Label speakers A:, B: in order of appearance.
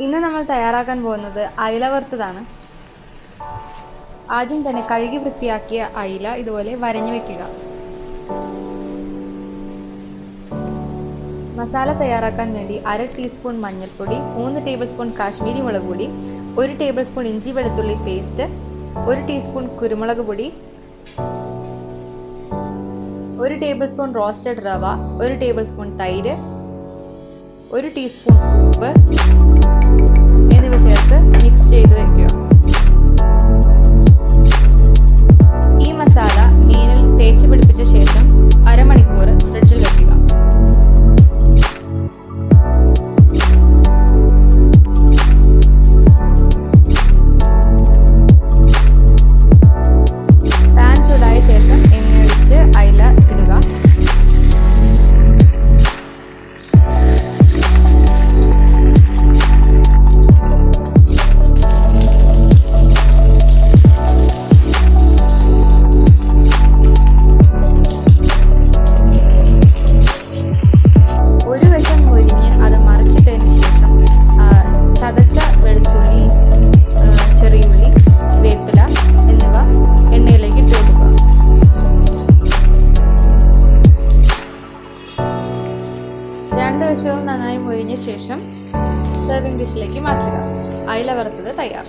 A: ഇന്ന് നമ്മൾ തയ്യാറാക്കാൻ പോകുന്നത് അയില വറുത്തതാണ്. ആദ്യം തന്നെ കഴുകി വൃത്തിയാക്കിയ അയില ഇതുപോലെ വരഞ്ഞു വെക്കുക. മസാല തയ്യാറാക്കാൻ വേണ്ടി 1/2 ടീസ്പൂൺ മഞ്ഞൾപ്പൊടി, 3 ടേബിൾ സ്പൂൺ കാശ്മീരി മുളക് പൊടി, 1 ടേബിൾ സ്പൂൺ ഇഞ്ചി വെളുത്തുള്ളി പേസ്റ്റ്, 1 ടീസ്പൂൺ കുരുമുളക് പൊടി, 1 ടേബിൾ സ്പൂൺ റോസ്റ്റഡ് റവ, 1 ടേബിൾ സ്പൂൺ തൈര്, 1 ടീസ്പൂൺ ഉപ്പ് എന്നിവ ചേർത്ത് മിക്സ് ചെയ്ത് വയ്ക്കുക. ഈ മസാല മീനിൽ തേച്ച് പിടിപ്പിച്ച ശേഷം അരമണിക്കൂർ ഫ്രിഡ്ജിൽ വയ്ക്കുക. പാൻ ചൂടായ ശേഷം എണ്ണയൊഴിച്ച് അയില ഇടുക. ഒരു വശം മൊരിഞ്ഞ് അത് മറിച്ചിട്ടതിന് ശേഷം ചതച്ച വെളുത്തുള്ളി, ചെറിയുള്ളി, വേപ്പില എന്നിവ എണ്ണയിലേക്ക് ഇട്ട് കൊടുക്കുക. രണ്ട് വശവും നന്നായി മൊരിഞ്ഞ ശേഷം സെർവിംഗ് ഡിഷിലേക്ക് മാറ്റുക. അയില വറുത്തത് തയ്യാർ.